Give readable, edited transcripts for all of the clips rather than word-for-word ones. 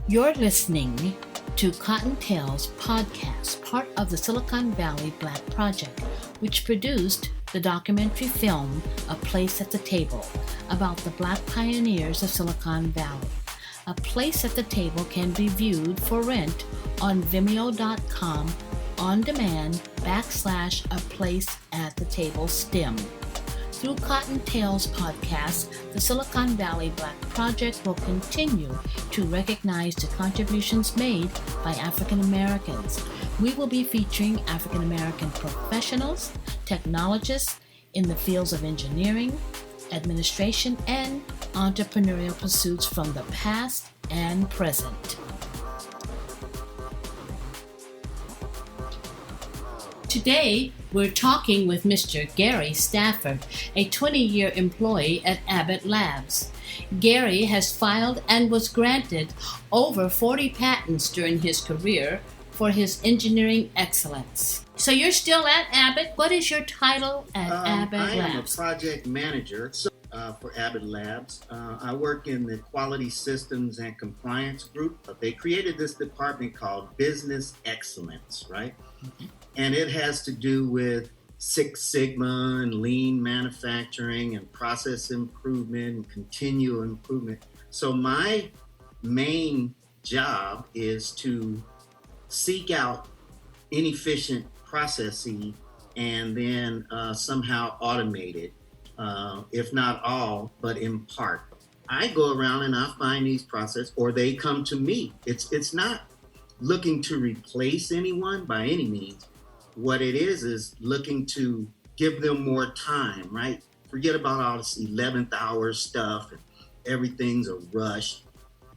You're listening to Cottontail's podcast, part of the Silicon Valley Black Project, which produced the documentary film A Place at the Table about the Black pioneers of Silicon Valley. A Place at the Table can be viewed for rent on Vimeo.com on demand /A Place at the Table STEM. Through Cottontail's podcast, the Silicon Valley Black Project will continue to recognize the contributions made by African Americans. We will be featuring African American professionals, technologists in the fields of engineering, administration, and entrepreneurial pursuits from the past and present. Today, we're talking with Mr. Gary Stafford, a 20-year employee at Abbott Labs. Gary has filed and was granted over 40 patents during his career for his engineering excellence. So you're still at Abbott. What is your title at Abbott Labs? I am a project manager for Abbott Labs. I work in the Quality Systems and Compliance group. They created this department called Business Excellence, right? Mm-hmm. And it has to do with Six Sigma and lean manufacturing and process improvement and continual improvement. So my main job is to seek out inefficient processes and then somehow automate it, if not all, but in part. I go around and I find these processes, or they come to me. It's not looking to replace anyone by any means. What it is looking to give them more time, right? Forget about all this 11th hour stuff and everything's a rush.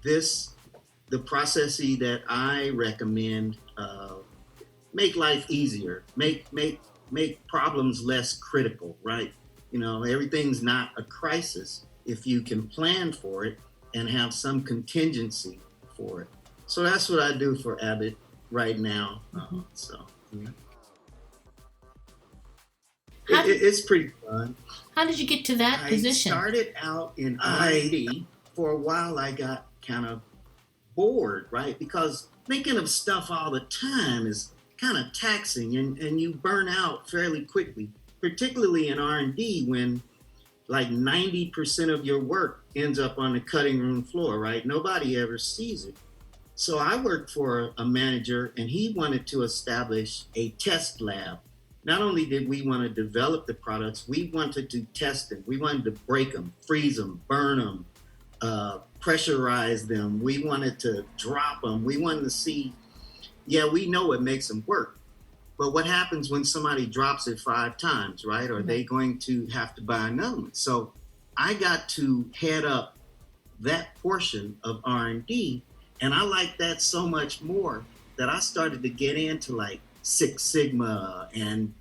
The processes that I recommend make life easier, make problems less critical, right? You know, everything's not a crisis if you can plan for it and have some contingency for it. So that's what I do for Abbott right now. Yeah. It's pretty fun. How did you get to that position? I started out in R&D. For a while, I got kind of bored, right? Because thinking of stuff all the time is kind of taxing, and you burn out fairly quickly, particularly in R&D when like 90% of your work ends up on the cutting room floor, right? Nobody ever sees it. So I worked for a manager, and he wanted to establish a test lab. Not only did we want to develop the products, we wanted to test them. We wanted to break them, freeze them, burn them, pressurize them. We wanted to drop them. We wanted to see, we know it makes them work. But what happens when somebody drops it 5 times, right? Are they going to have to buy another one? So I got to head up that portion of R&D, and I liked that so much more that I started to get into like Six Sigma and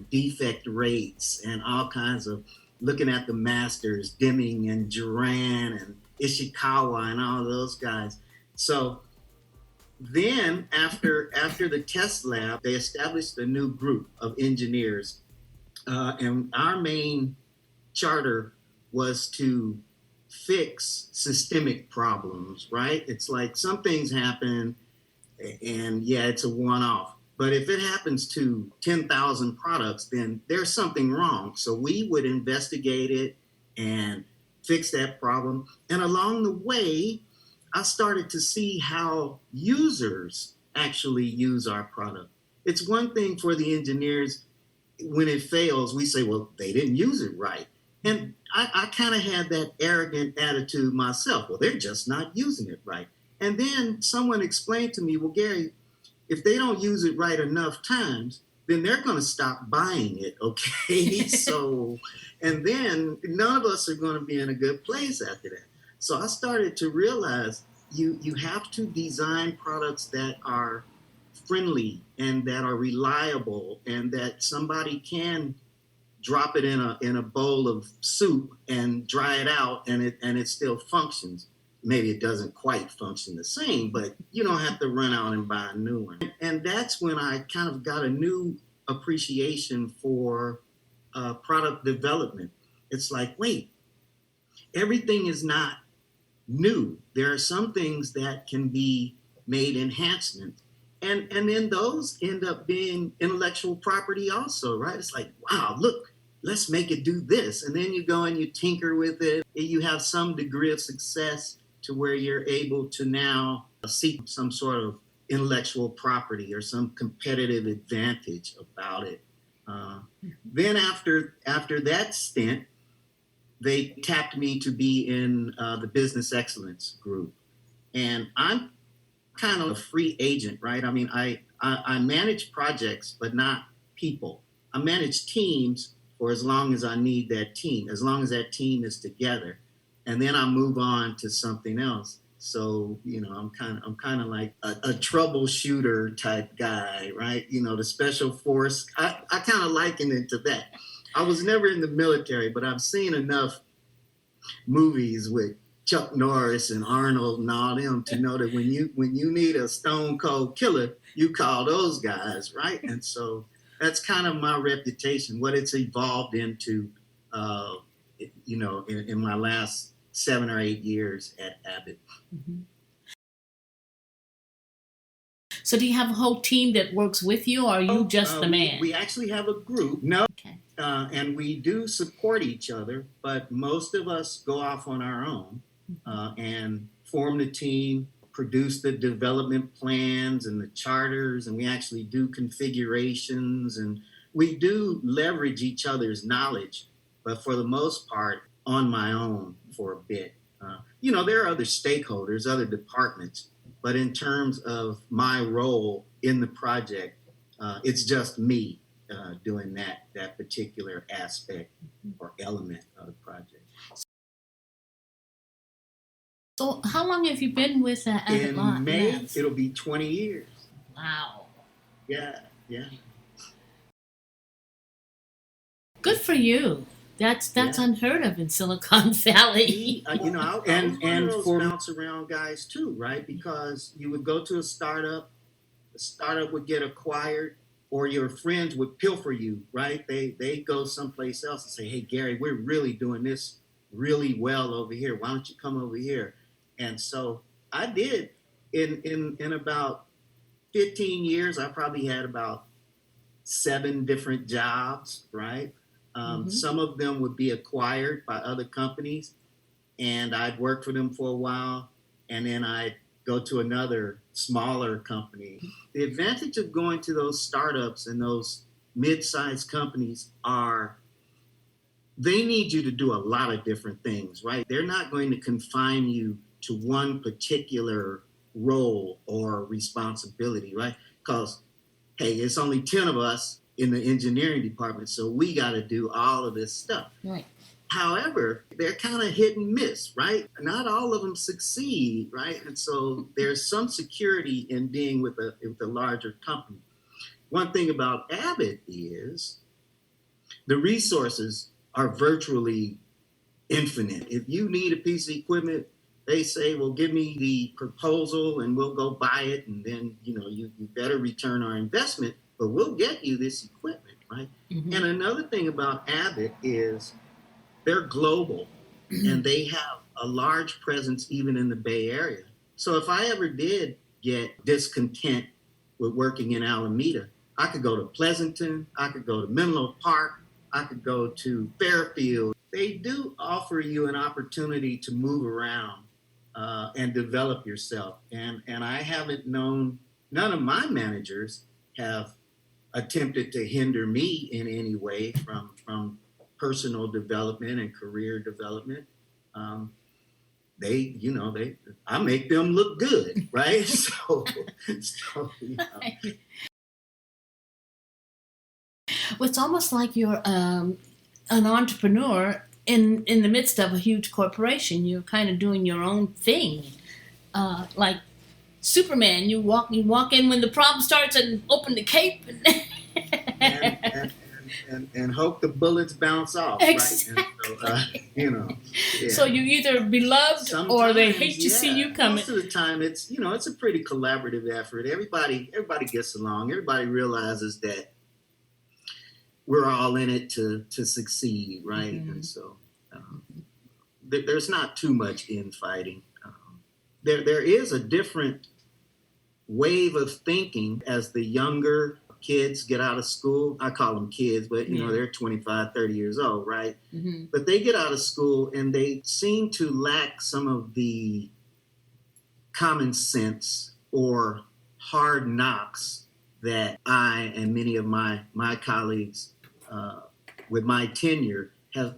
defect rates and all kinds of looking at the masters, Deming and Duran and Ishikawa and all those guys. So then after the test lab, they established a new group of engineers. And our main charter was to fix systemic problems, right? It's like some things happen and it's a one-off. But if it happens to 10,000 products, then there's something wrong. So we would investigate it and fix that problem. And along the way, I started to see how users actually use our product. It's one thing for the engineers, when it fails, we say, well, they didn't use it right. And I kind of had that arrogant attitude myself. Well, they're just not using it right. And then someone explained to me, well, Gary, if they don't use it right enough times, then they're going to stop buying it, okay? So, and then none of us are going to be in a good place after that. So I started to realize you have to design products that are friendly and that are reliable and that somebody can drop it in a bowl of soup and dry it out and it still functions. Maybe it doesn't quite function the same, but you don't have to run out and buy a new one. And that's when I kind of got a new appreciation for product development. It's like, wait, everything is not new. There are some things that can be made enhancements. And then those end up being intellectual property also, right? It's like, wow, look, let's make it do this. And then you go and you tinker with it. You have some degree of success to where you're able to now seek some sort of intellectual property or some competitive advantage about it. Then after that stint, they tapped me to be in the business excellence group. And I'm kind of a free agent, right? I mean, I manage projects, but not people. I manage teams for as long as I need that team, as long as that team is together. And then I move on to something else. So, I'm kind of like a troubleshooter type guy, right? The special force. I kind of liken it to that. I was never in the military, but I've seen enough movies with Chuck Norris and Arnold and all them to know that when you need a stone cold killer, you call those guys, right? And so that's kind of my reputation, what it's evolved into, in my last 7 or 8 years at Abbott. Mm-hmm. So do you have a whole team that works with you, or are you just the man? We actually have a group. No. Okay. And we do support each other, but most of us go off on our own and form the team, produce the development plans and the charters, and we actually do configurations, and we do leverage each other's knowledge, but for the most part, on my own for a bit. There are other stakeholders, other departments, but in terms of my role in the project, it's just me doing that particular aspect or element of the project. So how long have you been with Abbott Labs? In May, it'll be 20 years. Wow. Yeah. Good for you. That's unheard of in Silicon Valley. And for bounce around guys too, right? Because you would go to a startup would get acquired, or your friends would pilfer you, right? They go someplace else and say, hey, Gary, we're really doing this really well over here. Why don't you come over here? And so I did. In about 15 years, I probably had about 7 different jobs, right? Some of them would be acquired by other companies, and I'd work for them for a while, and then I'd go to another smaller company. The advantage of going to those startups and those mid-sized companies are they need you to do a lot of different things, right? They're not going to confine you to one particular role or responsibility, right? Because, hey, it's only 10 of us in the engineering department, so we got to do all of this stuff. Right. However, they're kind of hit and miss, right? Not all of them succeed, right? And so there's some security in being with a larger company. One thing about Abbott is the resources are virtually infinite. If you need a piece of equipment, they say, well, give me the proposal and we'll go buy it. And then, you better return our investment, but we'll get you this equipment, right? Mm-hmm. And another thing about Abbott is they're global and they have a large presence even in the Bay Area. So if I ever did get discontent with working in Alameda, I could go to Pleasanton, I could go to Menlo Park, I could go to Fairfield. They do offer you an opportunity to move around and develop yourself. And I haven't known, none of my managers have attempted to hinder me in any way from personal development and career development. I make them look good, right? So Well, it's almost like you're an entrepreneur in the midst of a huge corporation. You're kind of doing your own thing, like Superman. You walk in when the problem starts and open the cape and hope the bullets bounce off. Exactly. Right? And so, So you either beloved sometimes, or they hate to see you coming. Most of the time, it's a pretty collaborative effort. Everybody gets along. Everybody realizes that we're all in it to succeed, right? Mm-hmm. And so there's not too much infighting. there is a different wave of thinking as the younger kids get out of school. I call them kids, but they're 25, 30 years old, right? Mm-hmm. But they get out of school and they seem to lack some of the common sense or hard knocks that I and many of my colleagues with my tenure have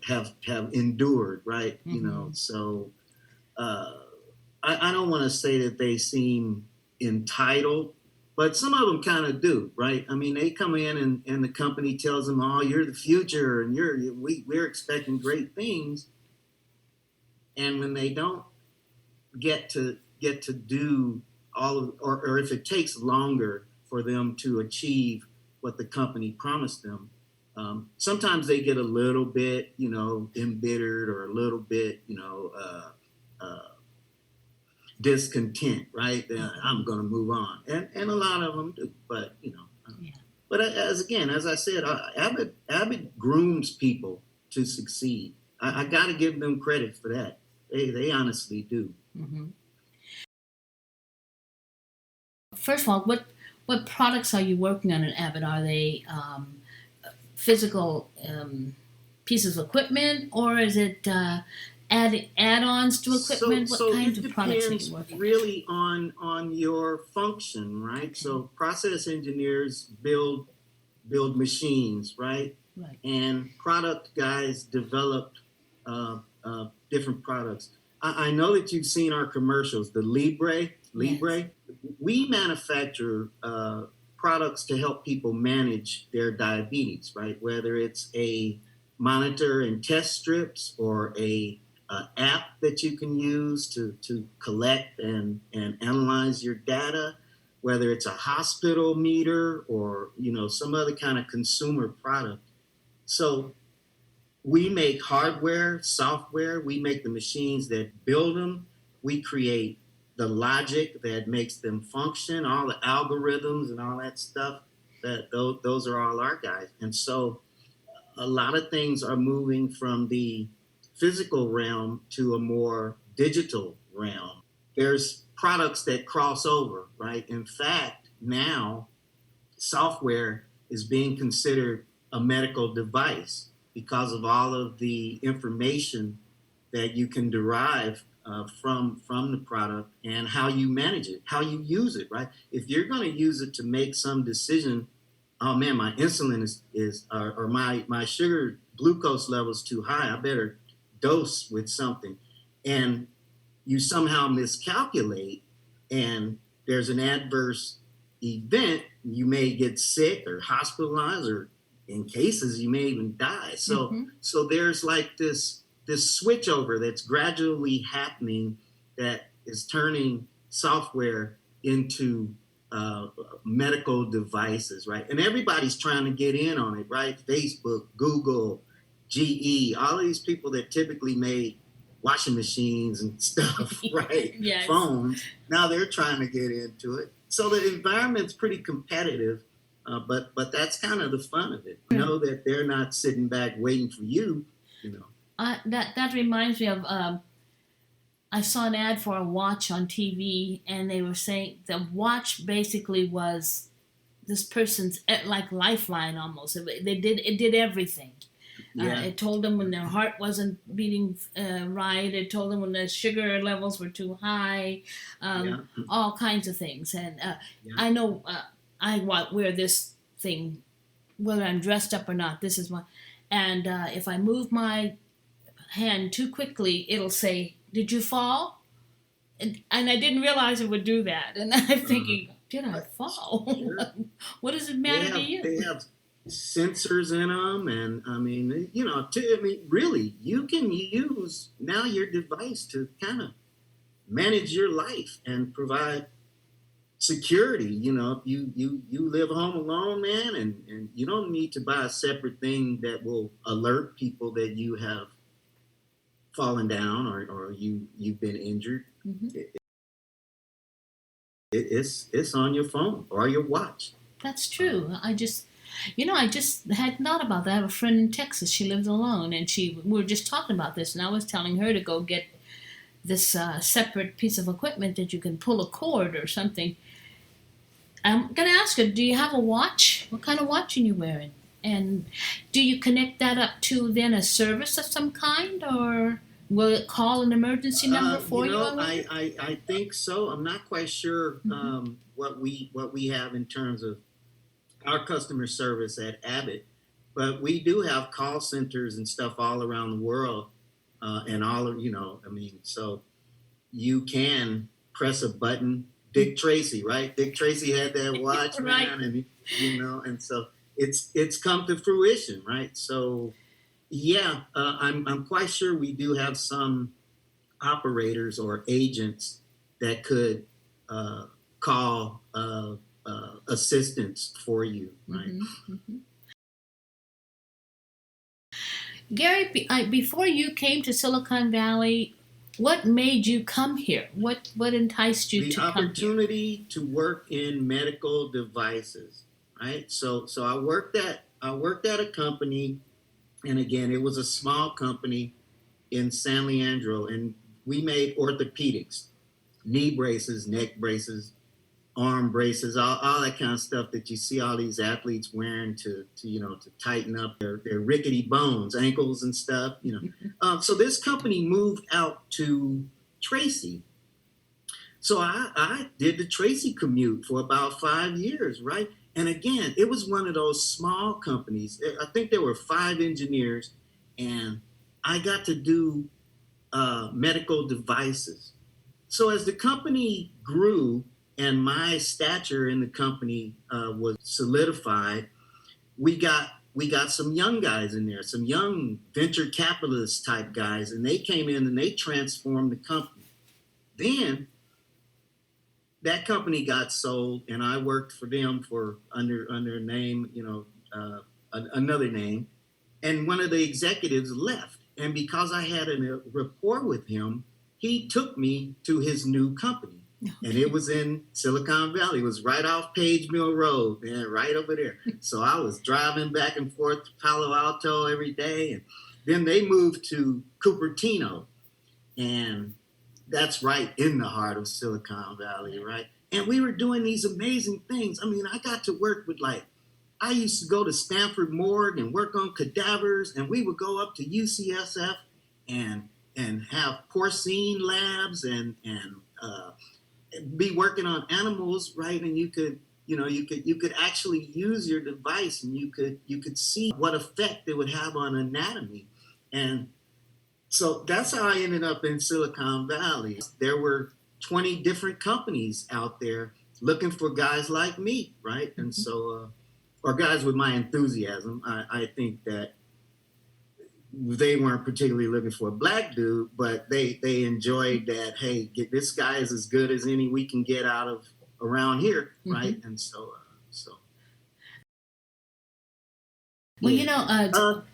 endured, right? Mm-hmm. So I don't want to say that they seem entitled, but some of them kind of do, right? I mean, they come in and the company tells them, "Oh, you're the future, and we're expecting great things," and when they don't get to do all of, or if it takes longer for them to achieve what the company promised them, sometimes they get a little bit, embittered or a little bit, discontent, right? I'm going to move on, and a lot of them do, but Yeah. But as I said, Abbott grooms people to succeed. I got to give them credit for that. They honestly do. Mm-hmm. First of all, what products are you working on at Abbott? Are they physical pieces of equipment, or is it add-ons to equipment? What kinds of products are you working on? Really on your function, right? Okay. So process engineers build machines, right? Right. And product guys develop different products. I know that you've seen our commercials, the Libre. Yes. We manufacture products to help people manage their diabetes, right? Whether it's a monitor and test strips or a app that you can use to collect and analyze your data, whether it's a hospital meter or some other kind of consumer product. So we make hardware, software, we make the machines that build them, we create the logic that makes them function, all the algorithms and all that stuff. Those are all our guys. And so a lot of things are moving from the physical realm to a more digital realm. There's products that cross over, right? In fact, now software is being considered a medical device because of all of the information that you can derive from the product and how you manage it, how you use it, right? If you're going to use it to make some decision, oh man, my insulin is or my sugar glucose level is too high, I better dose with something, and you somehow miscalculate and there's an adverse event, you may get sick or hospitalized, or in cases you may even die. So Mm-hmm. So there's like this switch over that's gradually happening that is turning software into medical devices, right? And everybody's trying to get in on it, right? Facebook, Google, GE, all these people that typically made washing machines and stuff, right? Yes. Phones. Now they're trying to get into it. So the environment's pretty competitive, but that's kind of the fun of it. You know that they're not sitting back waiting for you, That reminds me of I saw an ad for a watch on TV, and they were saying the watch basically was this person's like lifeline almost. It did everything. Yeah. It told them when their heart wasn't beating right. It told them when their sugar levels were too high. All kinds of things. And I know I wear this thing, whether I'm dressed up or not. This is one. And if I move my hand too quickly, it'll say, "Did you fall?" And I didn't realize it would do that. And I'm thinking, did I fall? Sure. What does it matter to you? They have sensors in them, and I mean, really, you can use now your device to kind of manage your life and provide security. If you live home alone, man, and you don't need to buy a separate thing that will alert people that you have fallen down or you've been injured. Mm-hmm. It's on your phone or your watch. That's true. I just had thought about that. I have a friend in Texas. She lives alone, and we were just talking about this, and I was telling her to go get this separate piece of equipment that you can pull a cord or something. I'm going to ask you, do you have a watch? What kind of watch are you wearing? And do you connect that up to then a service of some kind, or will it call an emergency number for you? I think so. I'm not quite sure what we have in terms of our customer service at Abbott, but we do have call centers and stuff all around the world, and all of so you can press a button. Dick Tracy, right? Dick Tracy had that watch, Right. man, and and so it's come to fruition, right? So yeah, I'm quite sure we do have some operators or agents that could call assistance for you, right? Mm-hmm. Gary, before you came to Silicon Valley, what made you come here? What enticed you to come here? The opportunity to work in medical devices, right? So I worked at a company, and again, it was a small company in San Leandro, and we made orthopedics, knee braces, neck braces, arm braces, all that kind of stuff that you see all these athletes wearing to tighten up their rickety bones, ankles and stuff, So this company moved out to Tracy. So I did the Tracy commute for about 5 years, right? And again, it was one of those small companies. I think there were 5 engineers, and I got to do medical devices. So as the company grew and my stature in the company was solidified, we got some young guys in there, some young venture capitalist type guys, and they came in and they transformed the company. Then that company got sold, and I worked for them for under a name, another name, and one of the executives left. And because I had a rapport with him, he took me to his new company. And it was in Silicon Valley. It was right off Page Mill Road, man, right over there. So I was driving back and forth to Palo Alto every day. And then they moved to Cupertino. And that's right in the heart of Silicon Valley, right? And we were doing these amazing things. I mean, I got to work with I used to go to Stanford Morgue and work on cadavers, and we would go up to UCSF and have porcine labs and be working on animals, right? And you could actually use your device, and you could see what effect it would have on anatomy. And so that's how I ended up in Silicon Valley. There were 20 different companies out there looking for guys like me, right? And so, or guys with my enthusiasm. I think that they weren't particularly looking for a black dude, but they enjoyed that, hey, this guy is as good as any we can get out of around here, right? And so. Well,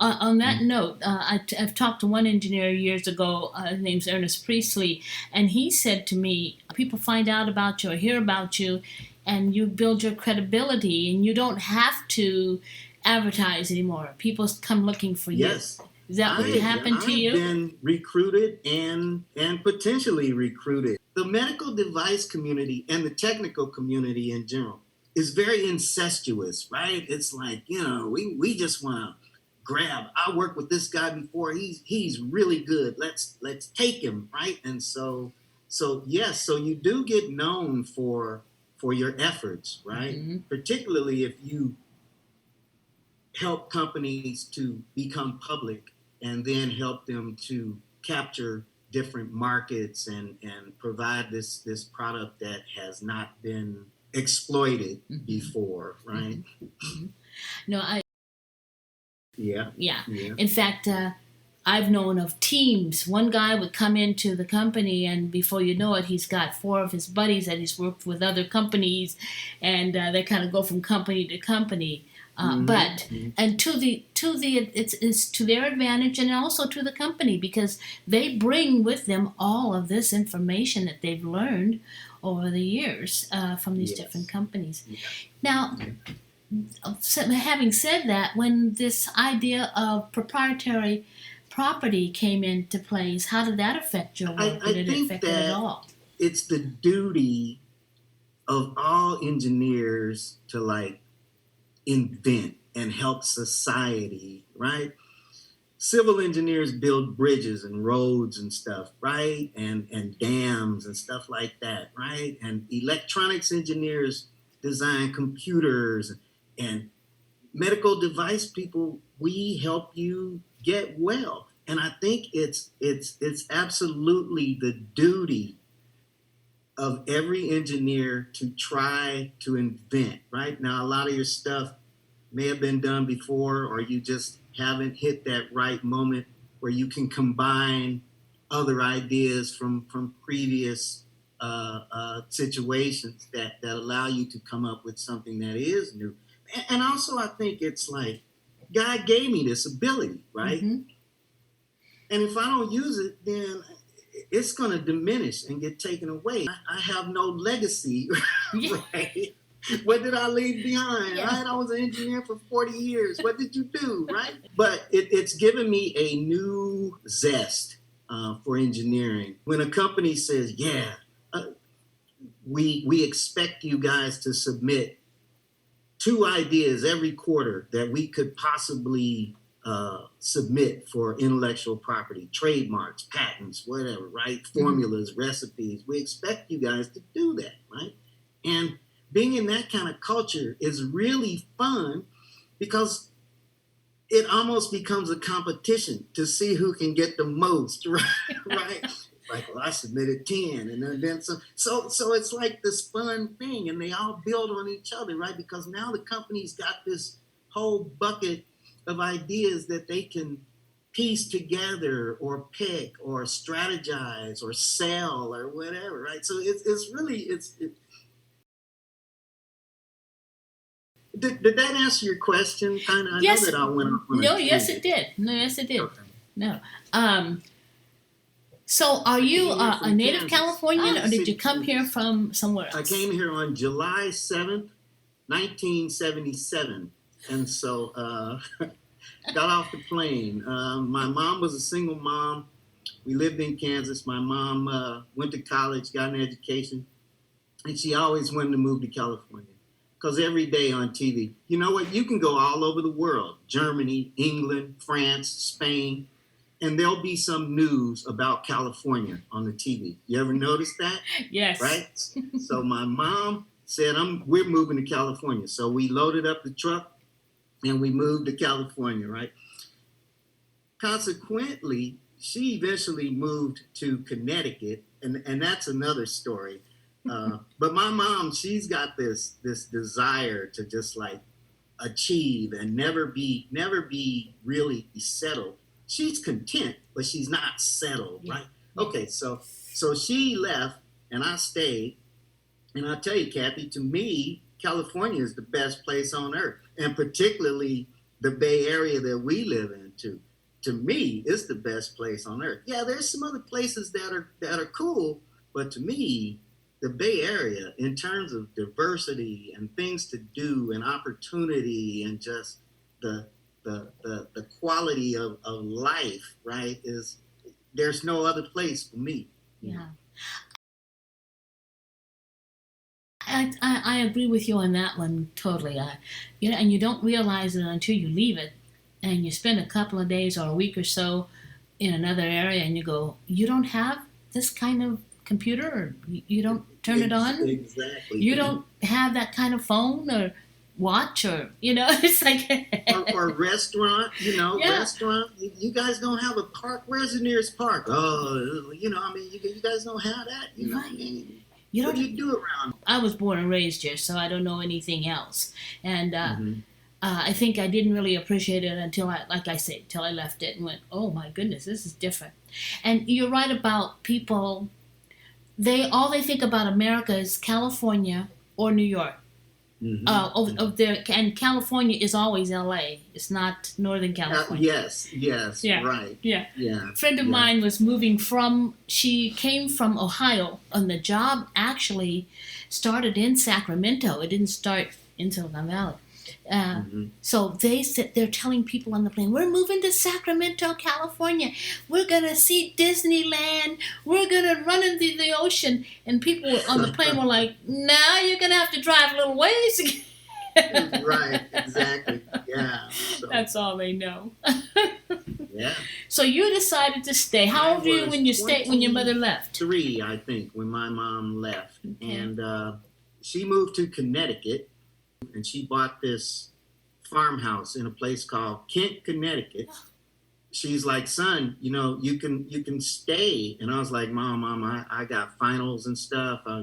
on that note, I've talked to one engineer years ago. His name's Ernest Priestley, and he said to me, people find out about you or hear about you, and you build your credibility, and you don't have to advertise anymore. People come looking for you. Yes. Is that what happened to you? I've been recruited and potentially recruited. The medical device community and the technical community in general is very incestuous, right? It's like, we just want to grab. I worked with this guy before. He's really good. Let's take him, right? And so yes, so you do get known for your efforts, right? Particularly if you help companies to become public and then help them to capture different markets and provide this product that has not been exploited before, right? No, Yeah. In fact, I've known of teams. One guy would come into the company, and before you know it, he's got 4 of his buddies that he's worked with other companies, and they kind of go from company to company. But it's to their advantage and also to the company, because they bring with them all of this information that they've learned over the years from these different companies. Now, having said that, when this idea of proprietary property came into place, how did that affect your work? I Did it think affect it at that all? it's the duty of all engineers to like invent and help society, right? Civil engineers build bridges and roads and stuff, right? And dams and stuff like that, right? And electronics engineers design computers, and medical device people, we help you get well. And I think it's absolutely the duty of every engineer to try to invent, right? Now, a lot of your stuff may have been done before, or you just haven't hit that right moment where you can combine other ideas from previous situations that allow you to come up with something that is new. And also, I think it's like, God gave me this ability, right? Mm-hmm. And if I don't use it, then it's going to diminish and get taken away. I have no legacy, right? What did I leave behind, right? I was an engineer for 40 years. What did you do, right? But it's given me a new zest for engineering. When a company says, we expect you guys to submit 2 ideas every quarter that we could possibly submit for intellectual property, trademarks, patents, whatever, right? Formulas, recipes. We expect you guys to do that, right? And being in that kind of culture is really fun because it almost becomes a competition to see who can get the most, right? Right? Like, well, I submitted 10, and then so it's like this fun thing, and they all build on each other, right? Because now the company's got this whole bucket of ideas that they can piece together or pick or strategize or sell or whatever, right? So it's really. Did that answer your question? Kind of. I Yes. know that I went off on No, a yes, tangent. it did. No, yes, it did. Okay. No. So are you a native Kansas. Californian, or did you come Kansas. here from somewhere else? I came here on July 7th, 1977. And so got off the plane. My mom was a single mom. We lived in Kansas. My mom went to college, got an education, and she always wanted to move to California. Because every day on TV, you know what? You can go all over the world, Germany, England, France, Spain, and there'll be some news about California on the TV. You ever notice that? Yes. Right? So my mom said, we're moving to California. So we loaded up the truck and we moved to California, right? Consequently, she eventually moved to Connecticut, and that's another story. But my mom, she's got this desire to just like achieve and never be really settled. She's content, but she's not settled, right? Okay, so she left and I stayed. And I'll tell you, Kathy, to me, California is the best place on earth, and particularly the Bay Area that we live in too. To me, it's the best place on earth. Yeah, there's some other places that are cool, but to me, the Bay Area, in terms of diversity and things to do and opportunity and just the quality of life, right, there's no other place for me. Yeah. I agree with you on that one totally. And you don't realize it until you leave it, and you spend a couple of days or a week or so in another area, and you go, you don't have this kind of computer, or you don't turn it on. Exactly. You don't have that kind of phone or watch, or it's like or restaurant. Restaurant. You guys don't have a park. Where's the nearest park? Oh, you guys don't have that. What do you do around? I was born and raised here, so I don't know anything else. And I think I didn't really appreciate it until I left it and went, oh my goodness, this is different. And you're right about people. All they think about America is California or New York. And California is always LA. It's not Northern California. Yes, yeah. Right. Yeah. Yeah. A friend of mine was she came from Ohio, and the job actually started in Sacramento. It didn't start in Silicon Valley. So they sit there telling people on the plane, we're moving to Sacramento, California. We're going to see Disneyland. We're going to run into the ocean. And people on the plane were like, no, you're going to have to drive a little ways. Right, exactly. Yeah. So, that's all they know. yeah. So you decided to stay. How old were you when your mother left? 3, I think, when my mom left. Okay. And she moved to Connecticut, and she bought this farmhouse in a place called Kent, Connecticut. She's like, son, you can stay. And I was like, mom, I got finals and stuff. I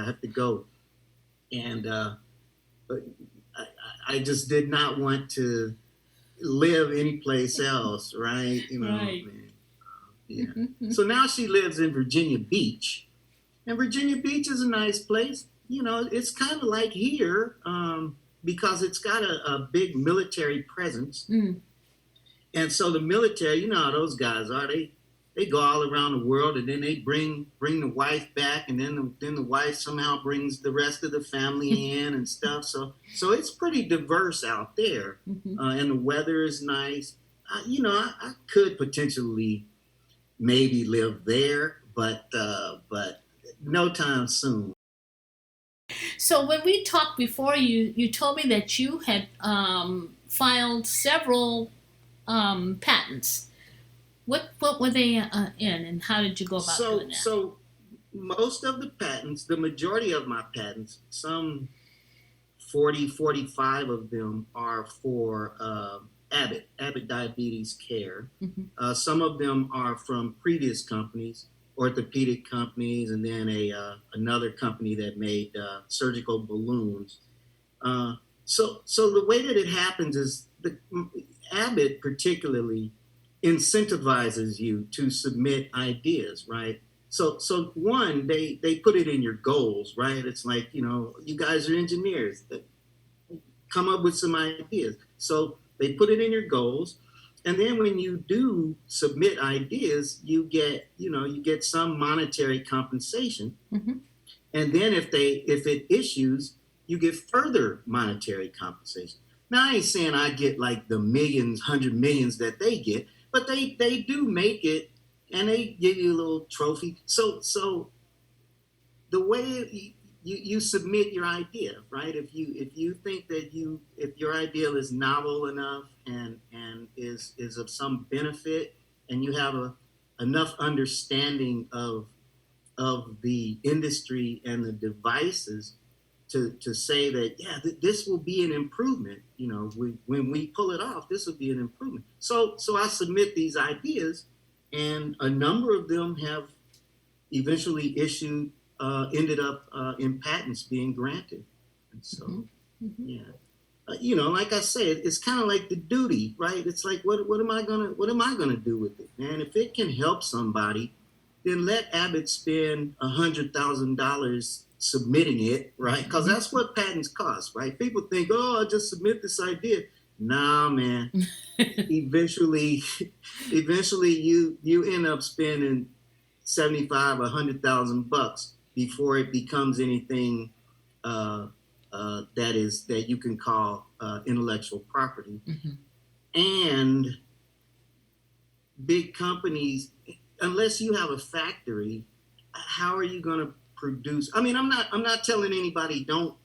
have to go. And but I just did not want to live anyplace else, right? Right. Yeah. So now she lives in Virginia Beach. And Virginia Beach is a nice place. It's kind of like here because it's got a big military presence. Mm. And so the military, you know how those guys are. They go all around the world, and then they bring the wife back, and then the wife somehow brings the rest of the family in and stuff. So it's pretty diverse out there, and the weather is nice. I could potentially maybe live there, but no time soon. So when we talked before, you told me that you had filed several patents. What were they in, and how did you go about doing that? So most of the patents, the majority of my patents, some 45 of them are for Abbott Diabetes Care. Some of them are from previous companies, orthopedic companies, and then another company that made surgical balloons. So the way that it happens is Abbott particularly incentivizes you to submit ideas, right? So one, they put it in your goals, right? It's like, you guys are engineers, come up with some ideas. So they put it in your goals. And then when you do submit ideas, you get some monetary compensation. And then if it issues, you get further monetary compensation. Now, I ain't saying I get like the millions, 100 millions that they get, but they do make it, and they give you a little trophy. So the way you submit your idea, right? If you think that if your idea is novel enough and is of some benefit, and you have enough understanding of the industry and the devices to say that, this will be an improvement. When we pull it off, this will be an improvement. So I submit these ideas, and a number of them have eventually ended up in patents being granted. And so, like I said, it's kind of like the duty, right? It's like, what am I gonna do with it, man? If it can help somebody, then let Abbott spend $100,000 submitting it, right? Because that's what patents cost, right? People think, I'll just submit this idea. Nah, man. Eventually you end up spending $75,000 or $100,000 before it becomes anything that you can call intellectual property. And big companies, unless you have a factory, how are you going to produce? I mean, I'm not telling anybody don't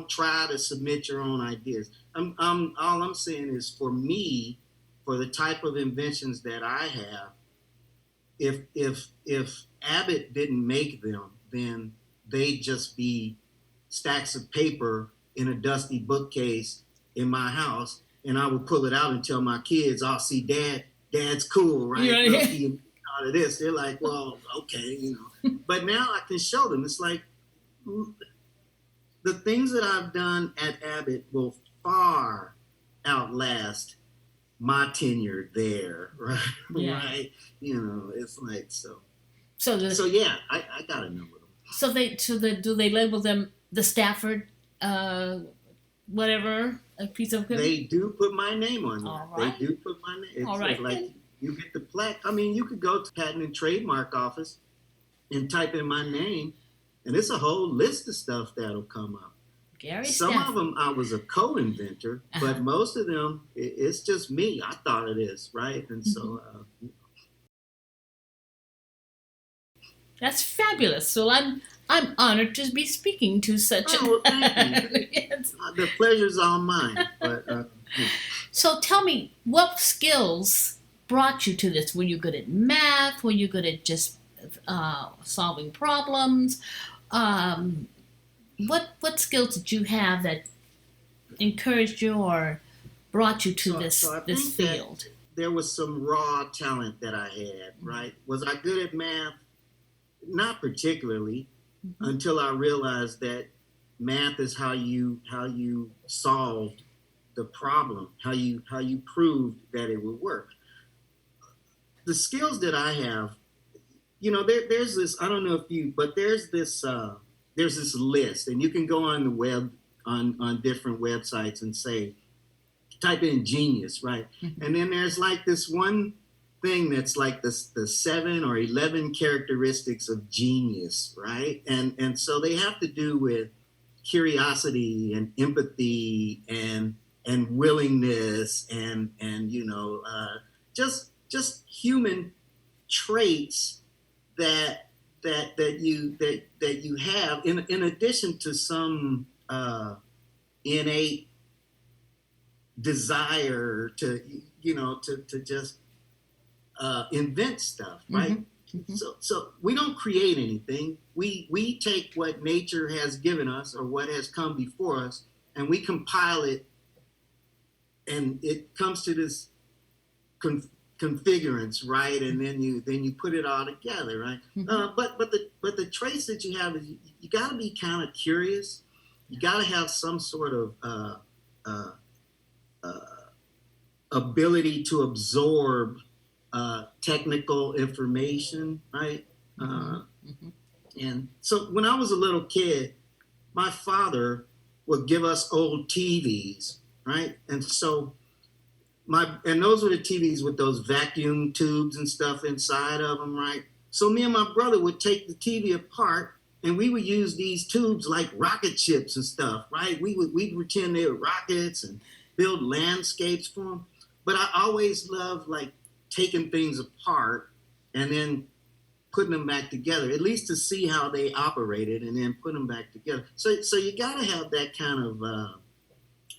try to submit your own ideas. All I'm saying is, for me, for the type of inventions that I have, if Abbott didn't make them, then they'd just be stacks of paper in a dusty bookcase in my house, and I would pull it out and tell my kids, see, dad's cool, right? Yeah. Out of this, they're like, well, okay, But now I can show them. It's like the things that I've done at Abbott will far outlast my tenure there, right? Yeah. Right? It's like so. So yeah, I got a number of them. Do they label them the Stafford, whatever, a piece of equipment? They do put my name on there. All right. They do put my name. It's All right. like you get the plaque. I mean, you could go to Patent and Trademark Office and type in my name, and it's a whole list of stuff that'll come up. Gary Some Stafford. of them I was a co-inventor, but most of them, it's just me. I thought it is, right? And so... That's fabulous. So I'm honored to be speaking to such well, thank you. Yes. The pleasure's all mine. But, So tell me, what skills brought you to this? Were you good at math? Were you good at just solving problems? What skills did you have that encouraged you or brought you to this field? There was some raw talent that I had, right? Was I good at math? Not particularly, until I realized that math is how you solved the problem, how you proved that it would work. The skills that I have, there's this, I don't know if you, but there's this list, and you can go on the web, on different websites and say, type in genius, right? And then there's like this one thing that's like the 7 or 11 characteristics of genius, right? And so they have to do with curiosity and empathy and willingness and just human traits that you have in addition to some innate desire to just invent stuff, right? So we don't create anything. We take what nature has given us or what has come before us, and we compile it, and it comes to this configurance, right? And then you put it all together, right? But the traits that you have is you got to be kind of curious. You got to have some sort of ability to absorb technical information, right? And so when I was a little kid, my father would give us old TVs, right? And so those were the TVs with those vacuum tubes and stuff inside of them, right? So me and my brother would take the TV apart, and we would use these tubes like rocket ships and stuff, right? We'd pretend they were rockets and build landscapes for them. But I always loved like taking things apart and then putting them back together, at least to see how they operated, and then put them back together. So you got to have that kind of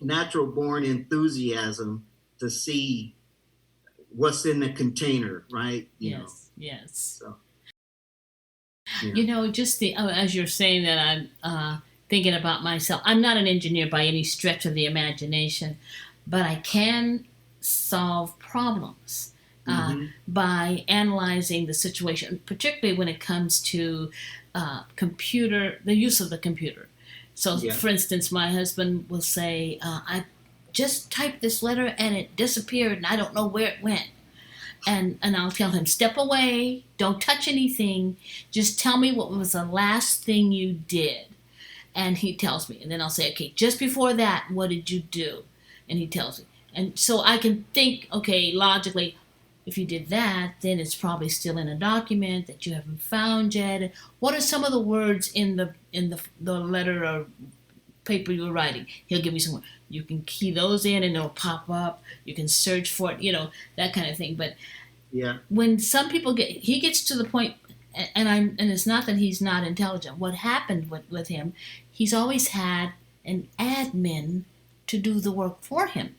natural born enthusiasm to see what's in the container, right? Yes. So, yeah. Just as you're saying that, I'm thinking about myself. I'm not an engineer by any stretch of the imagination, but I can solve problems by analyzing the situation, particularly when it comes to the use of the computer. So, for instance, my husband will say, I just typed this letter and it disappeared and I don't know where it went. And I'll tell him, step away, don't touch anything, just tell me what was the last thing you did. And he tells me, and then I'll say, okay, just before that, what did you do? And he tells me. And so I can think, okay, logically, if you did that, then it's probably still in a document that you haven't found yet. What are some of the words in the letter or paper you're writing? He'll give me some words. You can key those in and they'll pop up. You can search for it, that kind of thing. But when some people he gets to the point, and it's not that he's not intelligent. What happened with him, he's always had an admin to do the work for him.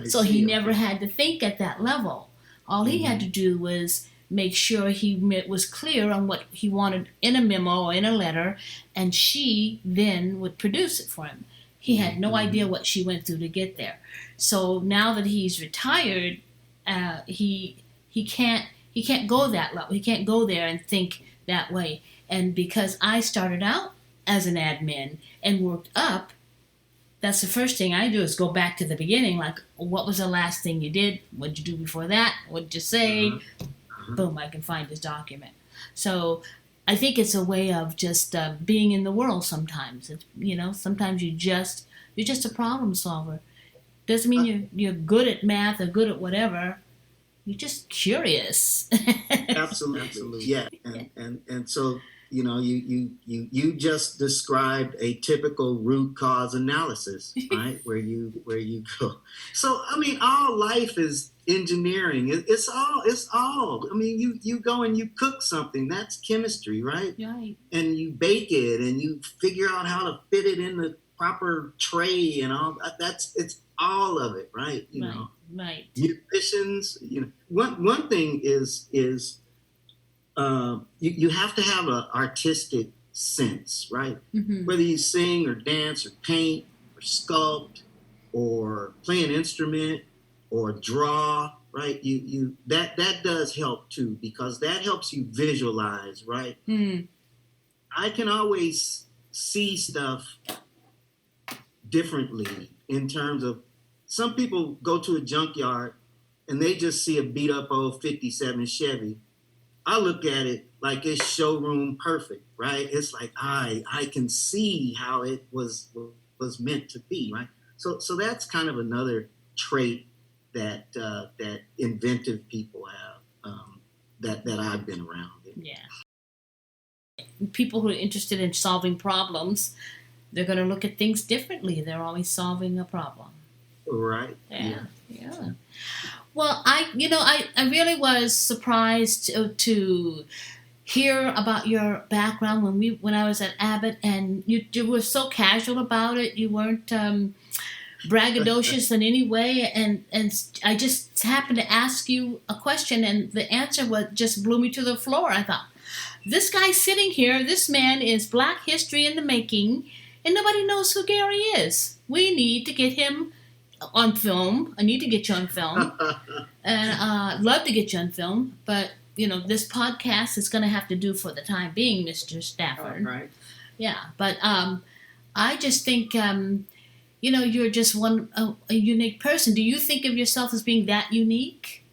So he never had to think at that level. All he had to do was make sure he was clear on what he wanted in a memo or in a letter, and she then would produce it for him. He had no idea what she went through to get there. So now that he's retired, he can't go that level. He can't go there and think that way. And because I started out as an admin and worked up, that's the first thing I do is go back to the beginning. Like, what was the last thing you did? What did you do before that? What did you say? Boom, I can find this document. So I think it's a way of just being in the world sometimes. It's, sometimes you're just a problem solver. Doesn't mean you're good at math or good at whatever. You're just curious. Absolutely. Yeah. And so You just described a typical root cause analysis, right? where you go. So I mean, all life is engineering. It's all. I mean, you go and you cook something. That's chemistry, right? Right. And you bake it, and you figure out how to fit it in the proper tray, and all that. It's all of it, right? Right. Musicians. One thing is. You have to have an artistic sense, right? Mm-hmm. Whether you sing or dance or paint or sculpt or play an instrument or draw, right? That does help too, because that helps you visualize, right? Mm. I can always see stuff differently in terms of, some people go to a junkyard and they just see a beat up old 57 Chevy. I look at it like it's showroom perfect, right? It's like I can see how it was meant to be, right? So that's kind of another trait that inventive people have, that I've been around. Yeah. People who are interested in solving problems, they're going to look at things differently. They're always solving a problem. Right. Yeah. Well, I really was surprised to hear about your background when I was at Abbott, and you were so casual about it. You weren't braggadocious in any way, and I just happened to ask you a question, and the answer just blew me to the floor. I thought, this guy sitting here, this man is Black history in the making, and nobody knows who Gary is. We need to get him on film. I need to get you on film, and I'd love to get you on film, but this podcast is going to have to do for the time being, Mr. Stafford. Right. Yeah, but I just think you're just a unique person. Do you think of yourself as being that unique?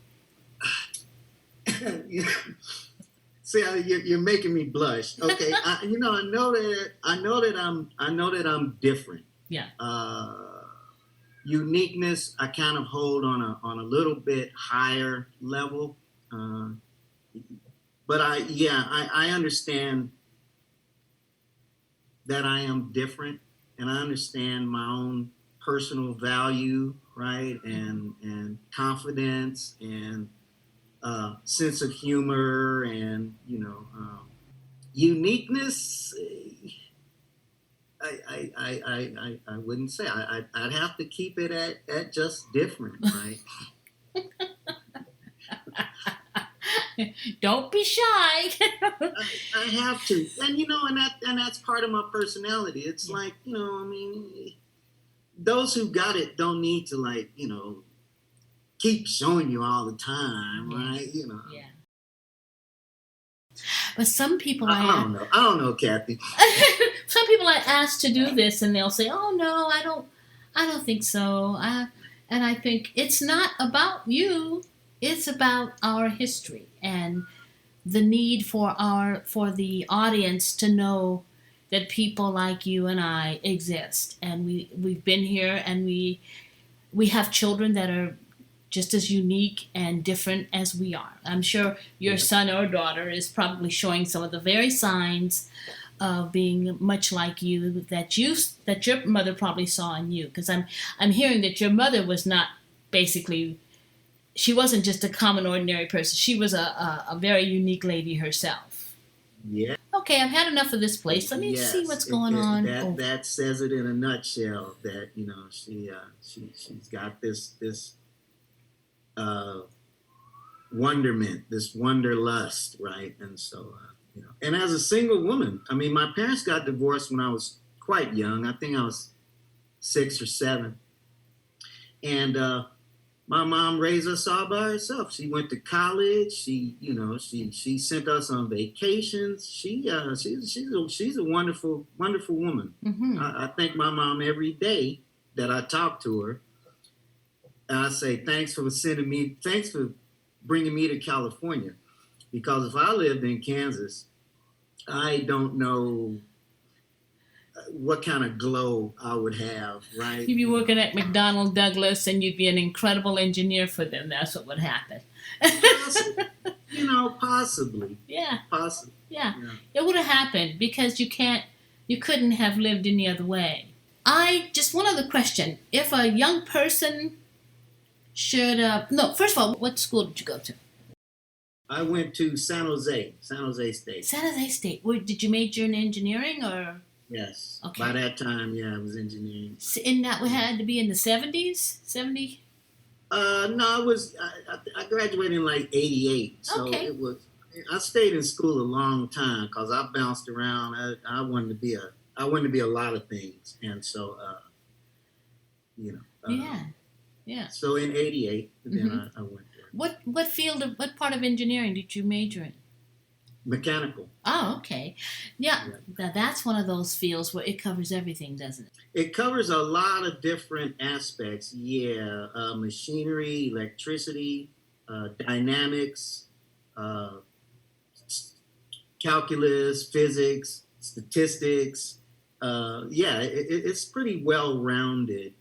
See, you're making me blush. Okay, I know that I'm different. Yeah. Uniqueness, I kind of hold on a little bit higher level, but I understand that I am different, and I understand my own personal value, right, and confidence and sense of humor, and uniqueness. I wouldn't say. I'd have to keep it at just different, right? Don't be shy. I have to, and that's part of my personality. It's like, I mean, those who got it don't need to keep showing you all the time, right? Yeah. But some people I don't know, Kathy. Some people are asked to do this, and they'll say, "Oh no, I don't think so." And I think it's not about you; it's about our history and the need for the audience to know that people like you and I exist, and we've been here, and we have children that are just as unique and different as we are. I'm sure your son or daughter is probably showing some of the very signs of being much like you that your mother probably saw in you. Because I'm hearing that your mother was not basically, she wasn't just a common ordinary person. She was a very unique lady herself. Yeah. Okay, I've had enough of this place. Let me see what's going on. That says it in a nutshell. That she's got this wonderment, this wanderlust, right? And so, and as a single woman, I mean, my parents got divorced when I was quite young. I think I was 6 or 7. And my mom raised us all by herself. She went to college. She sent us on vacations. She's a wonderful, wonderful woman. Mm-hmm. I thank my mom every day that I talk to her. And I say, thanks for bringing me to California. Because if I lived in Kansas, I don't know what kind of glow I would have, right? You'd be working at McDonnell Douglas, and you'd be an incredible engineer for them. That's what would happen. Possibly. Yeah. Possibly. Yeah. It would have happened because you couldn't have lived any other way. Just one other question. If a young person should, first of all, what school did you go to? I went to San Jose State. San Jose State. Did you major in engineering or? Yes. Okay. By that time, it was engineering. And that had to be in the 70s? 70? No, I graduated in like 88. So okay. I stayed in school a long time because I bounced around. I wanted to be a lot of things. And so, Yeah. So in 88, then I went there. What part of engineering did you major in? Mechanical. Oh, okay. Yeah. Now that's one of those fields where it covers everything, doesn't it? It covers a lot of different aspects. Yeah. Machinery, electricity, dynamics, calculus, physics, statistics. It's pretty well-rounded.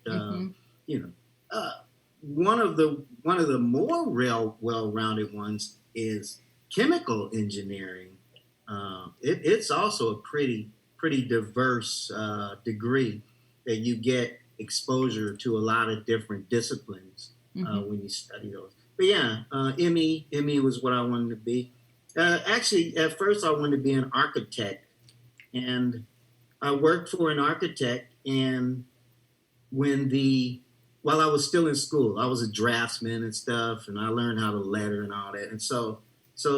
One of the more well-rounded ones is chemical engineering. It's also a pretty diverse degree that you get exposure to a lot of different disciplines when you study those. But ME was what I wanted to be. Actually, at first I wanted to be an architect, and I worked for an architect. And while I was still in school, I was a draftsman and stuff, and I learned how to letter and all that. And so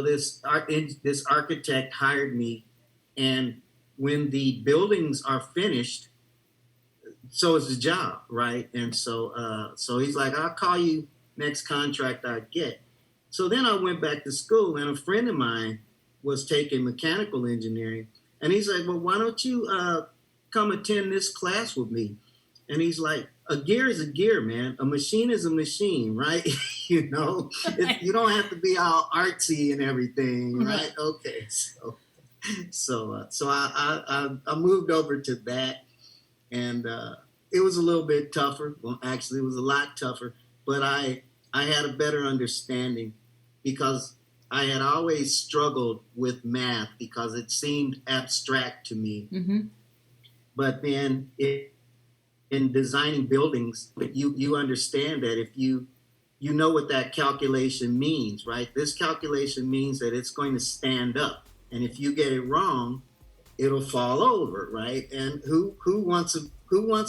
this architect hired me, and when the buildings are finished, so is the job, right? And so he's like, I'll call you next contract I get. So then I went back to school, and a friend of mine was taking mechanical engineering, and he's like, well, why don't you come attend this class with me? And he's like, a gear is a gear, man. A machine is a machine, right? You don't have to be all artsy and everything, right? Okay, so I moved over to that, and it was a little bit tougher. Well, actually, it was a lot tougher, but I had a better understanding because I had always struggled with math because it seemed abstract to me. Mm-hmm. But then in designing buildings, you understand that if you know what that calculation means, right? This calculation means that it's going to stand up, and if you get it wrong, it'll fall over, right? And who wants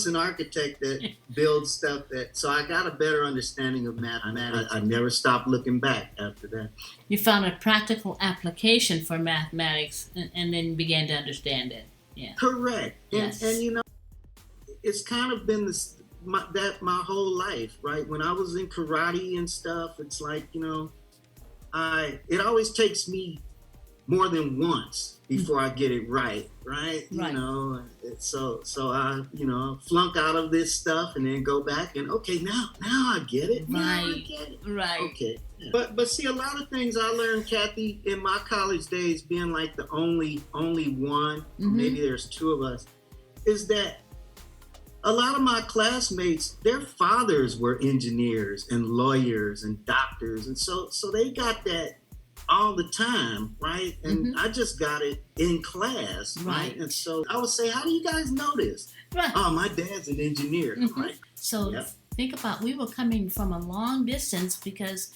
an architect that builds stuff that? So I got a better understanding of mathematics. I never stopped looking back after that. You found a practical application for mathematics, and then began to understand it. Yeah. Correct. Yes. And it's kind of been my whole life, right? When I was in karate and stuff, it's like, it always takes me more than once before I get it right? Right. So I, flunk out of this stuff and then go back and, okay, now I get it. Right. Okay. Yeah. But see, a lot of things I learned, Kathy, in my college days, being like the only one, maybe there's two of us, is that a lot of my classmates, their fathers were engineers and lawyers and doctors. And so they got that all the time, right? And I just got it in class, right? And so I would say, how do you guys know this? Right. Oh, my dad's an engineer, right? So think about, we were coming from a long distance because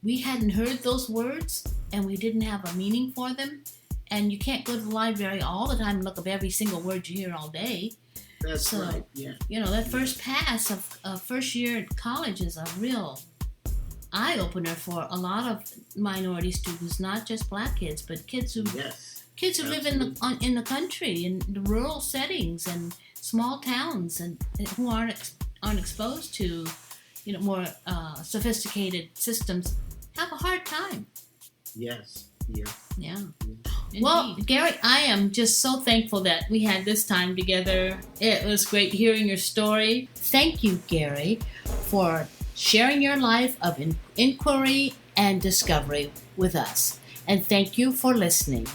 we hadn't heard those words and we didn't have a meaning for them. And you can't go to the library all the time and look up every single word you hear all day. That's right, yeah. That first pass of first year at college is a real eye-opener for a lot of minority students, not just black kids, but kids who live in the country, in the rural settings and small towns, and who aren't exposed to more sophisticated systems, have a hard time. Yes. Yeah. Well, Gary, I am just so thankful that we had this time together. It was great hearing your story. Thank you, Gary, for sharing your life of inquiry and discovery with us. And thank you for listening.